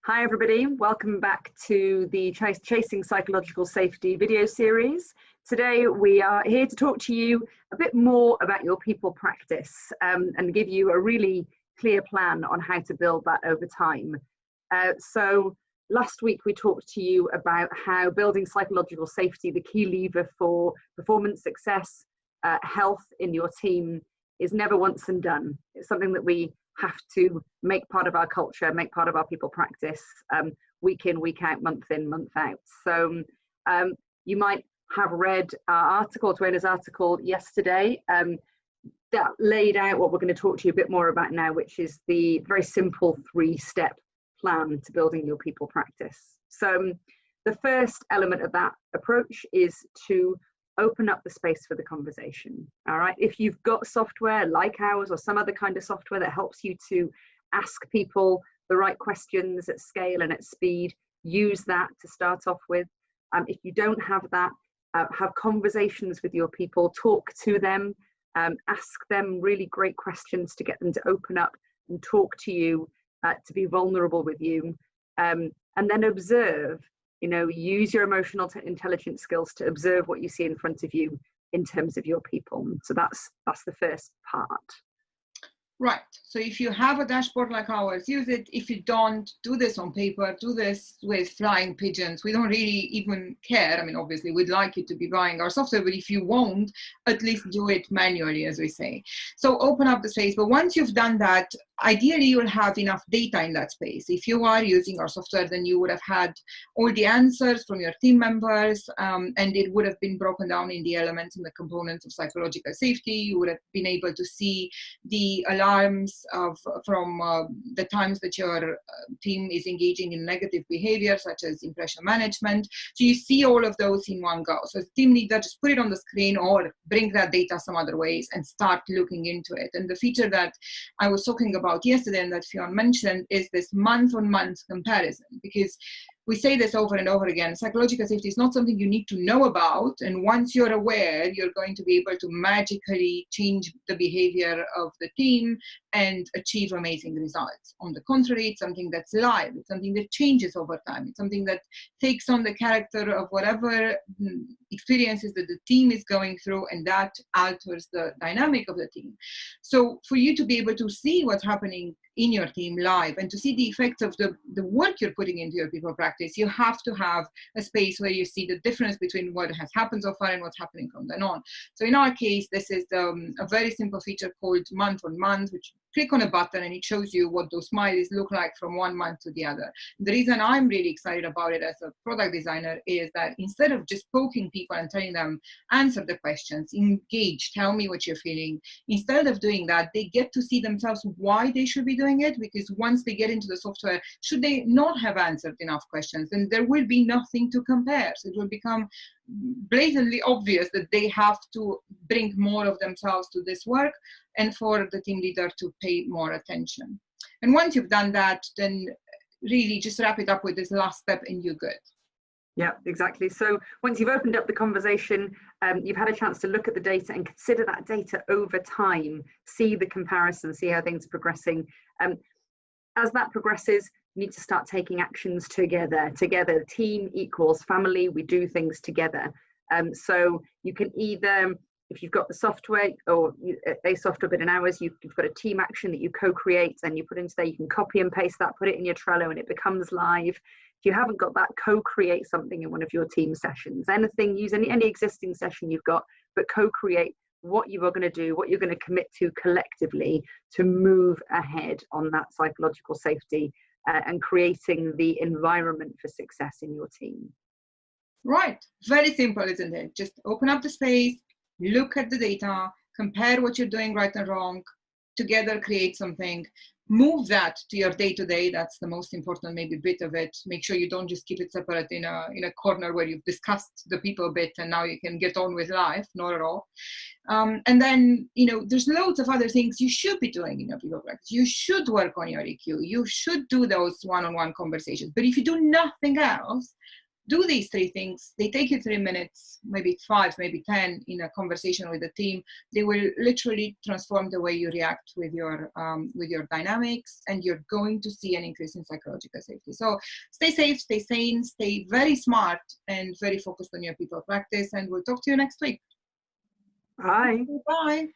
Hi everybody, welcome back to the Chasing Psychological Safety video series. Today we are here to talk to you a bit more about your people practice and give you a really clear plan on how to build that over time. So last week we talked to you about how building psychological safety, the key lever for performance success, health in your team, is never once and done. It's something that we have to make part of our culture, make part of our people practice, week in, week out, month in, month out. So you might have read our article, Twaina's article yesterday, that laid out what we're going to talk to you a bit more about now, which is the very simple 3-step plan to building your people practice. So the first element of that approach is to open up the space for the conversation. All right. If you've got software like ours or some other kind of software that helps you to ask people the right questions at scale and at speed, use that to start off with. If you don't have that, have conversations with your people, talk to them, ask them really great questions to get them to open up and talk to you, to be vulnerable with you, and then observe. Use your emotional intelligence skills to observe what you see in front of you in terms of your people. So that's the first part. Right. So if you have a dashboard like ours, use it. If you don't, do this on paper, do this with flying pigeons. We don't really even care. I mean, obviously, we'd like you to be buying our software, but if you won't, at least do it manually, as we say. So open up the space. But once you've done that, ideally, you'll have enough data in that space. If you are using our software, then you would have had all the answers from your team members, and it would have been broken down in the elements and the components of psychological safety. You would have been able to see the alarms from the times that your team is engaging in negative behavior, such as impression management. So you see all of those in one go. So as a team leader, just put it on the screen or bring that data some other ways and start looking into it. And the feature that I was talking about yesterday and that Fionn mentioned is this month-on-month comparison, because we say this over and over again. Psychological safety is not something you need to know about. And once you're aware, you're going to be able to magically change the behavior of the team and achieve amazing results. On the contrary, it's something that's live. It's something that changes over time. It's something that takes on the character of whatever experiences that the team is going through, and that alters the dynamic of the team. So for you to be able to see what's happening in your team live and to see the effects of the work you're putting into your people practice, you have to have a space where you see the difference between what has happened so far and what's happening from then on. So in our case, this is a very simple feature called month on month, which click on a button and it shows you what those smileys look like from one month to the other. The reason I'm really excited about it as a product designer is that instead of just poking people and telling them, answer the questions, engage, tell me what you're feeling, instead of doing that, they get to see themselves why they should be doing it, because once they get into the software, should they not have answered enough questions, then there will be nothing to compare. So it will become blatantly obvious that they have to bring more of themselves to this work and for the team leader to pay more attention. And once you've done that, then really just wrap it up with this last step and you're good. Yeah, exactly. So once you've opened up the conversation, you've had a chance to look at the data and consider that data over time, see the comparison, see how things are progressing. As that progresses, you need to start taking actions together. Team equals family. We do things together. So you can either, if you've got the software or a software bit in ours, you've got a team action that you co-create and you put into there. You can copy and paste that, put it in your Trello, and it becomes live. If you haven't got that, co-create something in one of your team sessions. Anything, use any existing session you've got, but co-create what you are going to do, what you're going to commit to collectively to move ahead on that psychological safety and creating the environment for success in your team. Right. Very simple, isn't it? Just open up the space, look at the data, compare what you're doing right and wrong, together create something. Move that to your day-to-day. That's the most important maybe bit of it. Make sure you don't just keep it separate in a corner where you've discussed the people bit and now you can get on with life. Not at all. And then, there's loads of other things you should be doing in your people practice. You should work on your EQ. You should do those one-on-one conversations. But if you do nothing else, do these 3 things. They take you 3 minutes, maybe 5, maybe 10 in a conversation with the team. They will literally transform the way you react with your dynamics, and you're going to see an increase in psychological safety. So stay safe, stay sane, stay very smart and very focused on your people practice, and we'll talk to you next week. Bye. Bye.